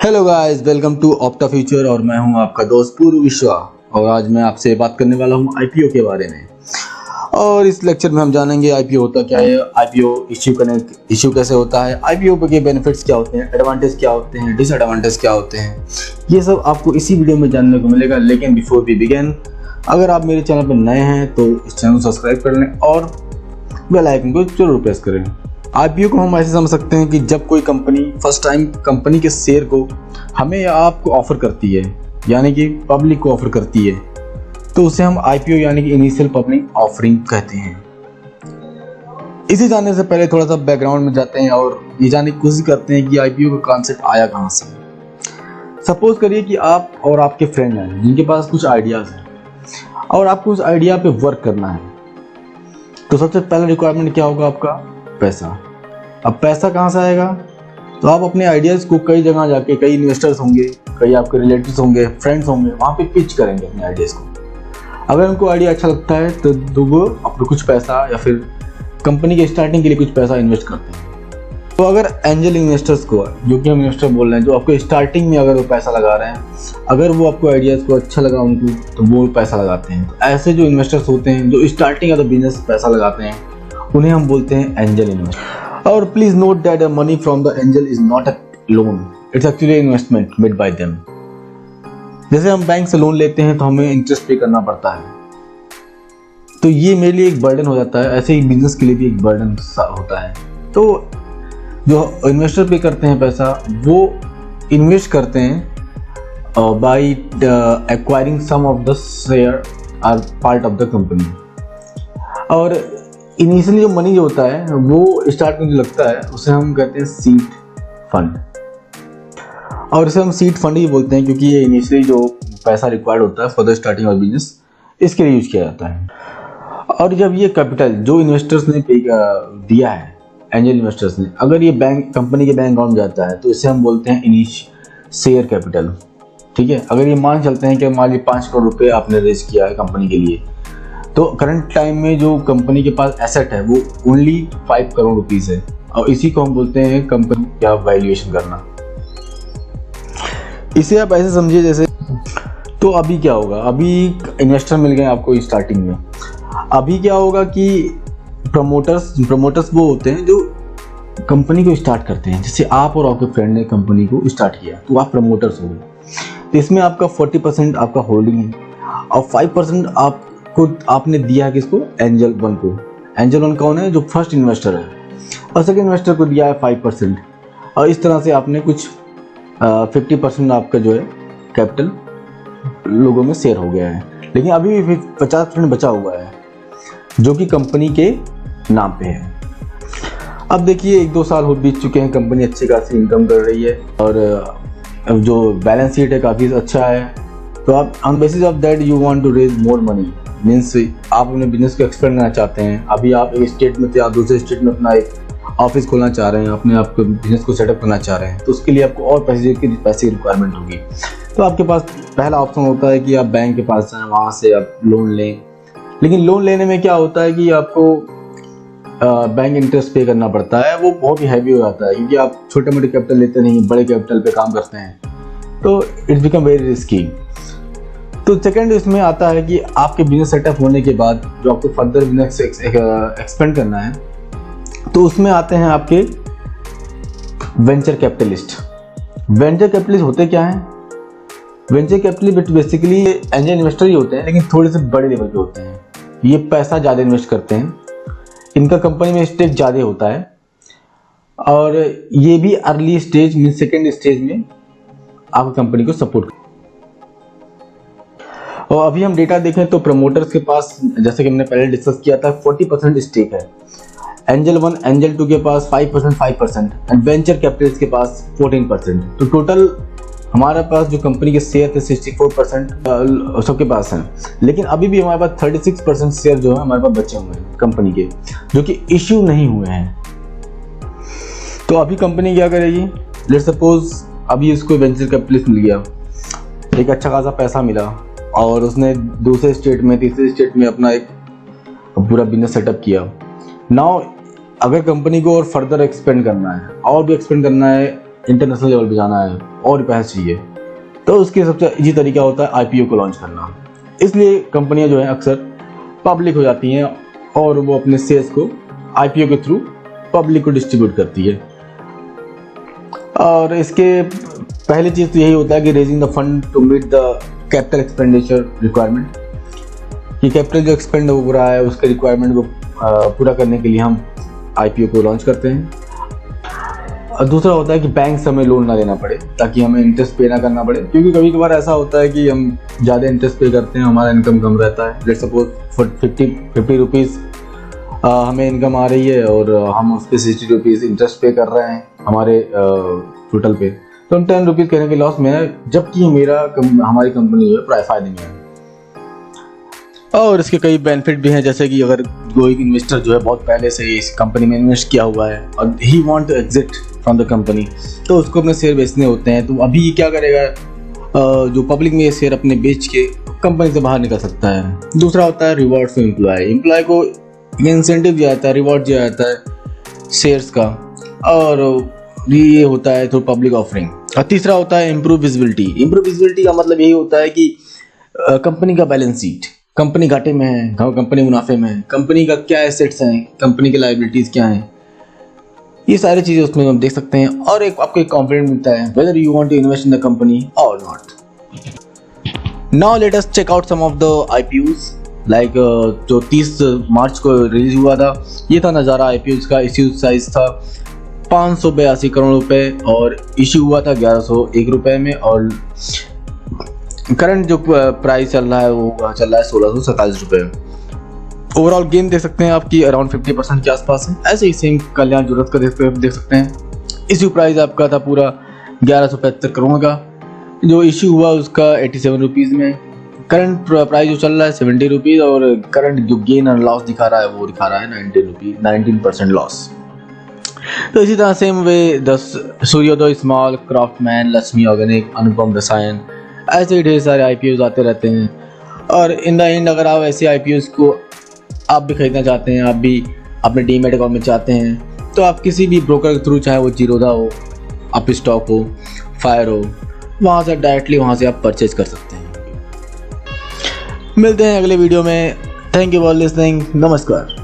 Hello guys, welcome to Opta Future और मैं हूं आपका दोस्त पूर्व विश्वा। और आज मैं आपसे बात करने वाला हूं आईपीओ के बारे में। और इस लेक्चर में हम जानेंगे आईपीओ होता क्या है, आईपीओ इश्यू कैसे होता है, आईपीओ के बेनिफिट्स क्या होते हैं, एडवांटेज क्या होते हैं, डिसएडवांटेज क्या होते हैं। ये सब आपको इसी वीडियो में जानने को मिलेगा। लेकिन बिफोर वी बिगिन, अगर आप मेरे चैनल पर नए हैं तो इस चैनल को सब्सक्राइब कर लें और बेल आइकन को जरूर प्रेस करें। आईपीओ को हम ऐसे समझ सकते हैं कि जब कोई कंपनी फर्स्ट टाइम कंपनी के शेयर को हमें या आपको ऑफर करती है, यानी कि पब्लिक को ऑफर करती है, तो उसे हम आईपीओ यानी कि इनिशियल पब्लिक ऑफरिंग कहते हैं। इसे जानने से पहले थोड़ा सा बैकग्राउंड में जाते हैं और ये जानने की कोशिश करते हैं कि आईपीओ का कॉन्सेप्ट आया कहाँ से। सपोज करिए कि आप और आपके फ्रेंड हैं जिनके पास कुछ आइडियाज हैं और आपको उस आइडिया पे वर्क करना है। तो सबसे पहला रिक्वायरमेंट क्या होगा आपका? पैसा। अब पैसा कहाँ से आएगा? तो आप अपने आइडियाज़ को कई जगह जाके, कई इन्वेस्टर्स होंगे, कई आपके रिलेटिव्स होंगे, फ्रेंड्स होंगे, वहाँ पे पिच करेंगे अपने आइडियाज़ को। अगर उनको आइडिया अच्छा लगता है तो वो अपने कुछ पैसा या फिर कंपनी के स्टार्टिंग के लिए कुछ पैसा इन्वेस्ट करते हैं। तो अगर एंजल इन्वेस्टर्स को, जो कि हम इन्वेस्टर बोल रहे हैं, जो आपको स्टार्टिंग में अगर वो पैसा लगा रहे हैं, अगर वो आपको आइडियाज़ को अच्छा लगा उनको, तो वो पैसा लगाते हैं। तो ऐसे जो इन्वेस्टर्स होते हैं जो स्टार्टिंग ऑफ द बिजनेस पैसा लगाते हैं, उन्हें हम बोलते हैं एंजल इन्वेस्टर। और please note that money from the angel is not a loan, it's actually investment made by them. जैसे हम बैंक से लोन लेते हैं तो हमें इंटरेस्ट पे करना पड़ता है, तो ये मेरे लिए एक बर्डन हो जाता है। ऐसे ही बिजनेस के लिए भी एक बर्डन होता है। तो जो इन्वेस्टर पे करते हैं पैसा, वो इन्वेस्ट करते हैं by acquiring some of the share or part of the company. और इनिशियली जो मनी जो होता है वो स्टार्ट में जो लगता है उसे हम कहते हैं सीड फंड। और इसे हम सीड फंड ही बोलते हैं क्योंकि ये इनिशियली जो पैसा रिक्वायर्ड होता है for the starting of business, इसके लिए यूज किया जाता है। और जब ये कैपिटल जो इन्वेस्टर्स ने दिया है, एंजल इन्वेस्टर्स ने, अगर ये बैंक कंपनी के बैंक अकाउंट में जाता है तो इसे हम बोलते हैं शेयर कैपिटल। ठीक है, अगर ये मान चलते हैं कि मान लीजिए 5 करोड़ रुपये आपने रेज किया है कंपनी के लिए, तो करंट टाइम में जो कंपनी के पास एसेट है वो ओनली 5 करोड़ रुपीस है। और इसी को हम बोलते हैं कंपनी का वैल्यूएशन करना। इसे आप ऐसे समझिए जैसे, तो अभी क्या होगा, अभी इन्वेस्टर मिल गए आपको स्टार्टिंग में। अभी क्या होगा कि प्रमोटर्स वो होते हैं जो कंपनी को स्टार्ट करते हैं। जैसे आप और आपके फ्रेंड ने कंपनी को स्टार्ट किया तो आप प्रमोटर्स हो गए। तो इसमें आपका 40% आपका होल्डिंग है और 5% आपने दिया है किसको? एंजल वन को। एंजल वन कौन है? जो फर्स्ट इन्वेस्टर है। और सेकंड इन्वेस्टर को दिया है 5%। और इस तरह से आपने कुछ 50% आपका जो है कैपिटल लोगों में शेयर हो गया है। लेकिन अभी भी 50% बचा हुआ है जो कि कंपनी के नाम पे है। अब देखिए 1-2 साल हो बीत चुके हैं, कंपनी अच्छी खासी इनकम कर रही है और जो बैलेंस शीट है काफ़ी अच्छा है। तो आप on basis of that you want to raise more money, means आप अपने बिजनेस को एक्सपेंड करना चाहते हैं। अभी आप एक स्टेट में थे, आप दूसरे स्टेट में अपना एक ऑफिस खोलना चाह रहे हैं, अपने आप के बिजनेस को सेटअप करना चाह रहे हैं, तो उसके लिए आपको और पैसे की रिक्वायरमेंट होगी। तो आपके पास पहला ऑप्शन होता है कि आप बैंक के पास जाएं, वहाँ से आप लोन लें। लेकिन लोन लेने में क्या होता है कि आपको बैंक इंटरेस्ट पे करना पड़ता है, वो बहुत ही हैवी हो जाता है क्योंकि आप छोटे मोटे कैपिटल लेते नहीं, बड़े कैपिटल पे काम करते हैं, तो इट्स बिकम वेरी रिस्की। तो सेकंड इसमें आता है कि आपके बिजनेस सेटअप होने के बाद जो आपको फर्दर बिजनेस एक्सपेंड करना है, तो उसमें आते हैं आपके वेंचर कैपिटलिस्ट। वेंचर कैपिटलिस्ट होते क्या हैं? Venture capitalist basically angel investor ही होते हैं, लेकिन थोड़े से बड़े लेवल पे होते हैं। ये पैसा ज़्यादा इन्वेस्ट करते हैं, इनका कंपनी में स्टेक ज़्यादा होता है और ये भी early stage mean second stage में आपकी कंपनी को सपोर्ट। और अभी हम डेटा देखें तो प्रमोटर्स के पास, जैसे कि हमने पहले डिस्कस किया था, 40% स्टेक है। एंजल 1 एंजल 2 के पास 5% एंड वेंचर कैपिटलिस्ट के पास 14%। तो टोटल हमारे पास जो कंपनी के शेयर थे 64% सबके पास हैं। लेकिन अभी भी हमारे पास 36% शेयर जो है हमारे पास बचे हुए हैं कंपनी के, जो कि इश्यू नहीं हुए हैं। तो अभी कंपनी क्या करेगी? लेट्स सपोज अभी इसको वेंचर कैपिटलिस्ट मिल गया, एक अच्छा खासा पैसा मिला और उसने दूसरे स्टेट में, तीसरे स्टेट में अपना एक पूरा बिजनेस सेटअप किया। नाउ अगर कंपनी को और फर्दर एक्सपेंड करना है, और भी एक्सपेंड करना है इंटरनेशनल लेवल पे जाना है और पैसे चाहिए, तो उसके सबसे इजी तरीका होता है आईपीओ को लॉन्च करना। इसलिए कंपनियां जो है अक्सर पब्लिक हो जाती हैं और वो अपने शेयर्स को आईपीओ के थ्रू पब्लिक को डिस्ट्रीब्यूट करती है। और इसके पहली चीज़ तो यही होता है कि raising the fund to meet the capital expenditure requirement, कि कैपिटल जो एक्सपेंड हो रहा है उसके रिक्वायरमेंट को पूरा करने के लिए हम आईपीओ को लॉन्च करते हैं। और दूसरा होता है कि बैंक से हमें लोन ना लेना पड़े ताकि हमें इंटरेस्ट पे ना करना पड़े, क्योंकि कभी कभार ऐसा होता है कि हम ज़्यादा इंटरेस्ट पे करते हैं, हमारा इनकम कम रहता है। लेट्स सपोज 50 रुपीज़ हमें इनकम आ रही है और हम उस पर 60 रुपीज़ इंटरेस्ट पे कर रहे हैं हमारे टोटल पे, तो हम 10 रुपीज़ कहने के लॉस में है, जबकि हमारी कंपनी जो है फायदे में है। और इसके कई बेनिफिट भी हैं, जैसे कि अगर कोई इन्वेस्टर जो है बहुत पहले से इस कंपनी में इन्वेस्ट किया हुआ है और he want to exit from the company, तो उसको अपने शेयर बेचने होते हैं, तो अभी ये क्या करेगा, जो पब्लिक में ये शेयर अपने बेच के कंपनी से बाहर निकल सकता है। दूसरा होता है रिवॉर्ड फॉर एम्प्लॉय को इंसेंटिव दिया जाता है, रिवॉर्ड दिया जाता है शेयर्स का, और ये होता है थ्रू पब्लिक ऑफरिंग। और तीसरा होता है इम्प्रूव विजिबिलिटी का मतलब यही होता है कि कंपनी का बैलेंस शीट, कंपनी घाटे में है, कंपनी मुनाफे में है, कंपनी का क्या एसेट्स हैं, कंपनी की लायबिलिटीज़ क्या हैं, ये सारी चीज़ें उसमें हम देख सकते हैं। और आपको एक कॉन्फिडेंस मिलता है whether you want to invest in the company और not. Now let us check out some of the IPOs. Like जो 30 मार्च को रिलीज हुआ था, ये था नज़ारा आईपीओज का। इश्यू साइज था 582 करोड़ रुपए और इश्यू हुआ था 1101 रुपए में, और करंट जो प्राइस चल रहा है वो चल रहा है 1647 रुपये। ओवरऑल गेन देख सकते हैं आपकी अराउंड 50% के आसपास है। ऐसे ही सेम कल्याण जरूरत का देख सकते हैं। इश्यू प्राइस आपका था पूरा 1175 करोड़ का, जो इश्यू हुआ उसका 87 रुपीज़ में। करंट प्राइस जो चल रहा है 70 रुपीज़, और करंट जो गेन और लॉस दिखा रहा है वो दिखा रहा है 19% लॉस। तो इसी तरह सेम वे 10 सूर्योदय स्मॉल, क्राफ्टमैन, लक्ष्मी ऑर्गेनिक, अनुपम रसायन, ऐसे ही ढेर सारे आईपीओज आते रहते हैं। और इन द एंड अगर आप ऐसे आईपीओज को आप भी खरीदना चाहते हैं, आप भी अपने डीमैट अकाउंट में चाहते हैं, तो आप किसी भी ब्रोकर के थ्रू, चाहे वो जीरोधा हो, अप स्टॉक हो, फायर हो, वहाँ से डायरेक्टली वहाँ से आप परचेज कर सकते हैं। मिलते हैं अगले वीडियो में। Thank you for listening. नमस्कार।